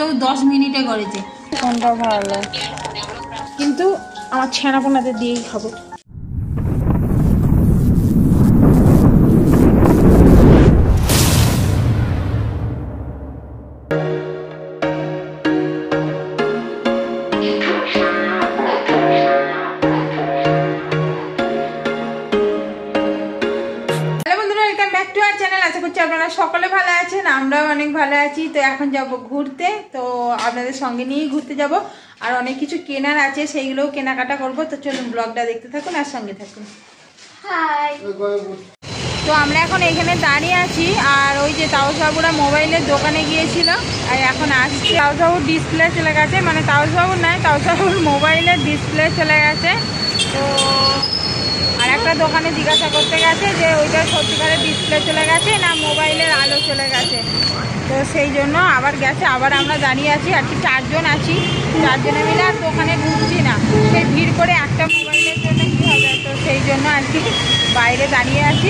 তাওবাবু 10 মিনিটে করেছে। কোনটা ভালো, কিন্তু আমার ছানাপোনাতে দিয়েই খাবো। আপনারা সকলে ভালো আছেন, আমরাও অনেক ভালো আছি। তো এখন যাব ঘুরতে, তো আপনাদের সঙ্গে নিয়েই ঘুরতে যাব। আর অনেক কিছু কেনার আছে, সেইগুলোও কেনাকাটা করব। তো চলুন ব্লগটা দেখতে থাকুন আর সঙ্গে থাকুন। হাই, তো আমরা এখন এখানে দাঁড়িয়ে আছি। আর ওই যে তাওবাবুরা মোবাইলের দোকানে গিয়েছিল আর এখন আসছি। তাওবাবুর ডিসপ্লে চলে গেছে, মানে তাওবাবুর নয়, তাওবাবুর মোবাইলের ডিসপ্লে চলে গেছে। তো আর একটা দোকানে জিজ্ঞাসা করতে গেছে যে ওইটা সত্যিকারের ডিসপ্লে চলে গেছে না মোবাইলের আলো চলে গেছে। তো সেই জন্য আবার গেছে, আবার আমরা দাঁড়িয়ে আছি। আর কি 4 জন আছি, 4 জনে মিলে আর দোকানে ঢুকছি না, সেই ভিড় করে একটা মোবাইলের জন্য কী হবে। তো সেই জন্য আর কি বাইরে দাঁড়িয়ে আছি।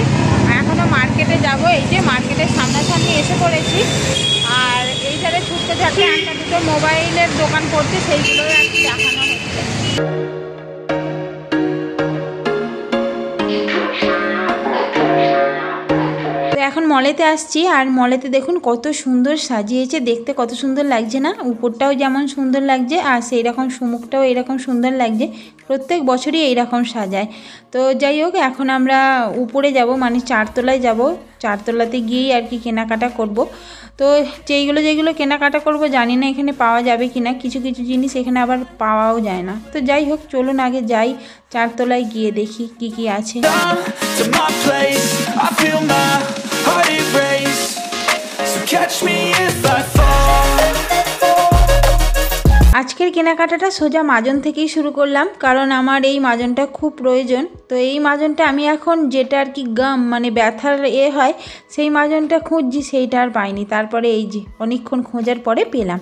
এখনও মার্কেটে যাব, এই যে মার্কেটের সামনাসামনি এসে পড়েছি। আর এই ধারে ছুটতে থাকে একটা দুটো মোবাইলের দোকান করছে, সেইগুলোই আর কি দেখানো হচ্ছে। এখন মলেতে আসছি। আর মলেতে দেখুন কত সুন্দর সাজিয়েছে, দেখতে কত সুন্দর লাগছে না? উপরটাও যেমন সুন্দর লাগছে আর সেই রকম সুমুখটাও এরকম সুন্দর লাগছে। প্রত্যেক বছরই এইরকম সাজায়। তো যাই হোক, এখন আমরা উপরে যাব, মানে 4 তলায় যাব। 4 তলাতে গিয়েই আর কি কেনাকাটা করব। তো যেগুলো কেনাকাটা করব জানি না এখানে পাওয়া যাবে কি না, কিছু কিছু জিনিস এখানে আবার পাওয়াও যায় না। তো যাই হোক, চলুন আগে যাই 4 তলায় গিয়ে দেখি কি কি আছে। আজকের কেনাকাটাটা সোজা মাজন থেকেই শুরু করলাম, কারণ আমার এই মাজনটা খুব প্রয়োজন। তো এই মাজনটা আমি এখন যেটা আর কি গাম মানে ব্যথার হয়, সেই মাজনটা খুঁজছি, সেইটা আর পাইনি। তারপরে এই যে অনেকক্ষণ খোঁজার পরে পেলাম।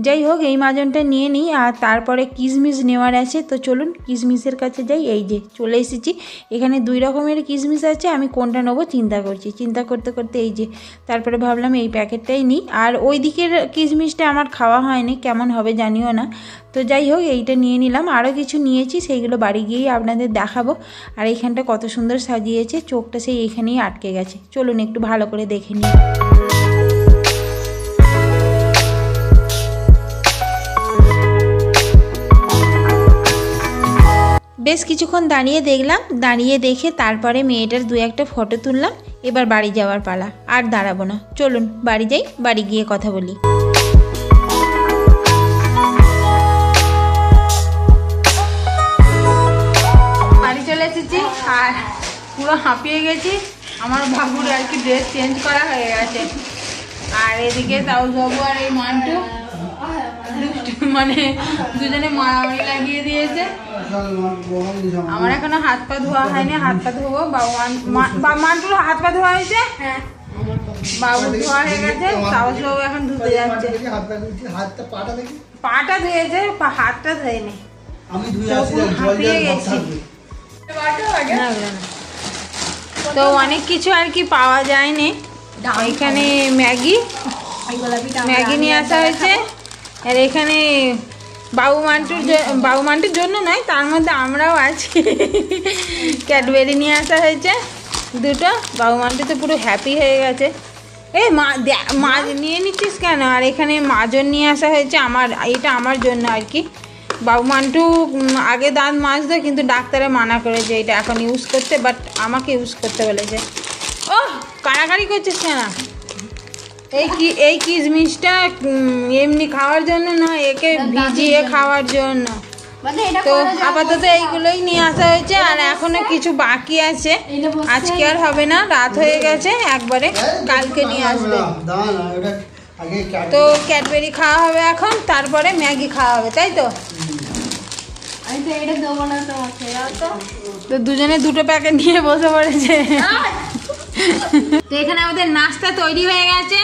যাই হোক, এই মাজনটা নিয়ে নিই। আর তারপরে কিশমিশ নেওয়ার আছে, তো চলুন কিশমিশের কাছে যাই। এই যে চলে এসেছি, এখানে 2 রকমের কিশমিশ আছে। আমি কোনটা নেবো চিন্তা করতে করতে এই যে তারপরে ভাবলাম এই প্যাকেটটাই নিই। আর ওই দিকের কিশমিশটা আমার খাওয়া হয়নি, কেমন হবে জানিও না। তো যাই হোক, এইটা নিয়ে নিলাম। আরও কিছু নিয়েছি, সেইগুলো বাড়ি গিয়েই আপনাদের দেখাবো। আর এইখানটা কত সুন্দর সাজিয়েছে, চোখটা সেই এখানেই আটকে গেছে। চলুন একটু ভালো করে দেখে নিই। বেশ কিছুক্ষণ দাঁড়িয়ে দেখলাম, দাঁড়িয়ে দেখে তারপরে মেয়েটার 2-1টা ফটো তুললাম। এবার বাড়ি যাওয়ার পালা, আর দাঁড়াবো না। চলুন বাড়ি যাই, বাড়ি গিয়ে কথা বলি। বাড়ি চলে এসেছি আর পুরো হাঁপিয়ে গেছি। আমার বাবুর আর কি ড্রেস চেঞ্জ করা হয়ে গেছে। আর এদিকে তাওবাবু আর এই মান্টু মানে দুজনে মারামারি লাগিয়ে দিয়েছে। আমার এখনো হাত পা ধোয়া হয়নি, হাত পা ধোবো। মান্টুর হাত পা ধোয়া হয়েছে, বাবুর ধোয়া হয়ে গেছে। তাওবাবু এখন ধুতে যাচ্ছে। পাটা ধুয়েছে, হাতটা ধোয়নি। হাঁপিয়ে গেছি। তো অনেক কিছু আর কি পাওয়া যায়নি। এখানে ম্যাগি নিয়ে আসা হয়েছে। আর এখানে বাবু মান্টুর জন্য নয়, তার মধ্যে আমরাও আছি। ক্যাডবেরি নিয়ে আসা হয়েছে 2টো। বাবু মান্টু তো পুরো হ্যাপি হয়ে গেছে। মাছ নিয়ে নিচ্ছিস কেন? আর এখানে মাজন নিয়ে আসা হয়েছে এটা আমার জন্য আর কি। বাবু মান্টু আগে দাঁত মাজতো, কিন্তু ডাক্তারে মানা করেছে এটা এখন ইউজ করতে, বাট আমাকে ইউজ করতে বলেছে। ও কাড়াকাড়ি করছিস কেন? এই কিশমিশটা এমনি খাওয়ার জন্য নয়, একে ভিজিয়ে খাওয়ার জন্য। তো আপাতত এইগুলোই নিয়ে আসা হয়েছে। আর এখনো কিছু বাকি আছে, আজকে আর হবে না, রাত হয়ে গেছে, একবারে কালকে নিয়ে আসবে। তো ক্যাডবেরি খাওয়া হবে এখন, তারপরে ম্যাগি খাওয়া হবে, তাই তো? তো দুজনে 2টো প্যাকেট নিয়ে বসে পড়েছে। তো এখানে আমাদের নাস্তা তৈরি হয়ে গেছে।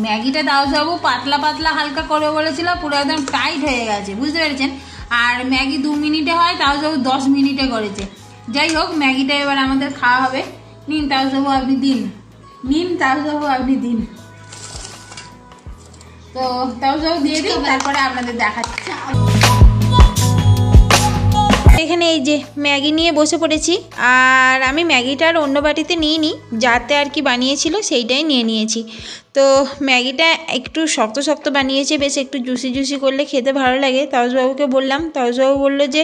ম্যাগিটা তাওবাবু পাতলা পাতলা হালকা করে বলেছিল, পুরো একদম টাইট হয়ে গেছে, বুঝতে পেরেছেন? আর ম্যাগি 2 মিনিটে হয়, তাওবাবু 10 মিনিটে করেছে। যাই হোক, ম্যাগিটা এবার আমাদের খাওয়া হবে। নিন তাওবাবু আপনি দিন, নিন তাওবাবু আপনি দিন। তো তাও দিয়ে দিই, তারপরে আপনাদের দেখাচ্ছি। এখানে এই যে ম্যাগি নিয়ে বসে পড়েছি, আর আমি ম্যাগিটা আর অন্য বাটিতে নিইনি, যাতে আর কি বানিয়েছিল সেইটাই নিয়ে নিয়েছি। তো ম্যাগিটা একটু শক্ত শক্ত বানিয়েছে, বেশ একটু জুসি জুসি করলে খেতে ভালো লাগে। তাউসবাবুকে বললাম, তাউসবাবু বললো যে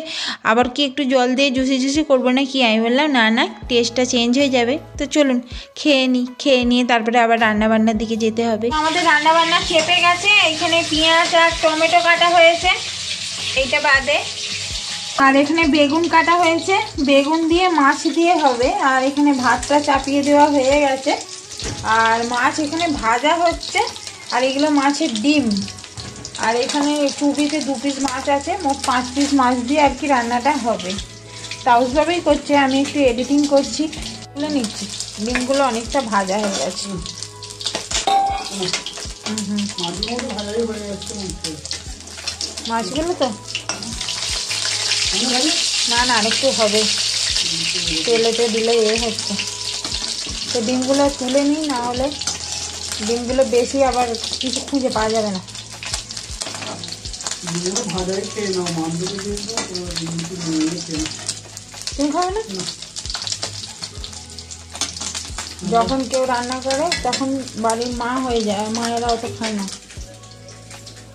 আবার কি একটু জল দিয়ে জুসি জুসি করবো না কি? আমি বললাম না না, টেস্টটা চেঞ্জ হয়ে যাবে। তো চলুন খেয়ে নিই, খেয়ে নিয়ে তারপরে আবার রান্নাবান্নার দিকে যেতে হবে। আমাদের রান্নাবান্না খেপে গেছে। এখানে পেঁয়াজ আর টমেটো কাটা হয়েছে, এইটা বাদে। আর এখানে বেগুন কাটা হয়েছে, বেগুন দিয়ে মাছ দিয়ে হবে। আর এখানে ভাতটা চাপিয়ে দেওয়া হয়ে গেছে, আর মাছ এখানে ভাজা হচ্ছে। আর এগুলো মাছের ডিম। আর এখানে 2 পিসে 2 পিস মাছ আছে, মোট 5 পিস মাছ দিয়ে আর কি রান্নাটা হবে। তাউসভাবেই করছে, আমি একটু এডিটিং করছি, তুলে নিচ্ছি। ডিমগুলো অনেকটা ভাজা হয়ে গেছে। মাছগুলো তো না না আরেকটু হবে, তেলেতে দিলে হচ্ছে। তো ডিমগুলো তুলে নিই, না হলে ডিমগুলো বেশি আবার কিছু খুঁজে পাওয়া যাবে না। তুমি খাবে না? যখন কেউ রান্না করে তখন বাড়ির মা হয়ে যায়, মায়েরা অত খায় না।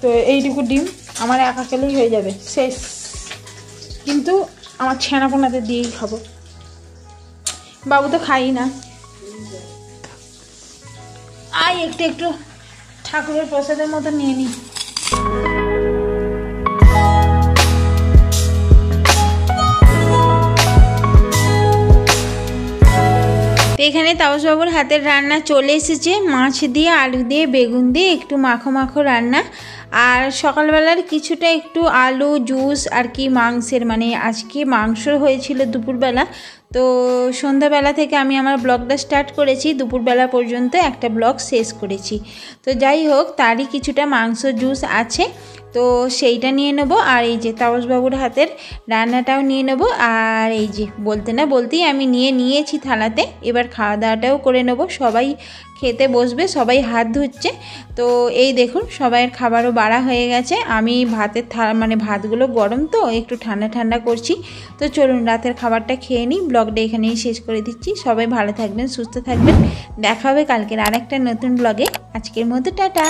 তো এইটুকু ডিম আমার একা খেলেই হয়ে যাবে, শেষ। কিন্তু আমার ছেনাপোনাতে দিয়েই খাবো, বাবু তো খাই না। আয় একটু একটু ঠাকুরের প্রসাদের মতো নিয়ে নিই। এখানে তাউসবাবুর হাতের রান্না চলে এসেছে, মাছ দিয়ে আলু দিয়ে বেগুন দিয়ে একটু মাখো মাখো রান্না। আর সকালবেলার কিছুটা একটু আলু জুস আর কি মাংসের, মানে আজকে মাংস হয়েছিল দুপুরবেলা। তো সন্ধ্যাবেলা থেকে আমি আমার ব্লগটা স্টার্ট করেছি, দুপুরবেলা পর্যন্ত একটা ব্লগ শেষ করেছি। তো যাই হোক, তারই কিছুটা মাংস জুস আছে, তো সেইটা নিয়ে নেব। আর এই যে তাউসবাবুর হাতের রান্নাটাও নিয়ে নেব। আর এই যে বলতে না বলতেই আমি নিয়ে নিয়েছি থালাতে। এবার খাওয়া দাওয়াটাও করে নেব। সবাই খেতে বসবে, সবাই হাত ধুচ্ছে। তো এই দেখুন সবাইয়ের খাবারও বাড়া হয়ে গেছে। আমি ভাতের মানে ভাতগুলো গরম তো একটু ঠান্ডা ঠান্ডা করছি। তো চলুন রাতের খাবারটা খেয়ে নিই, ব্লগটা এখানেই শেষ করে দিচ্ছি। সবাই ভালো থাকবেন, সুস্থ থাকবেন, দেখা হবে কালকের আরেকটা নতুন ব্লগে। আজকের মতো টাটা।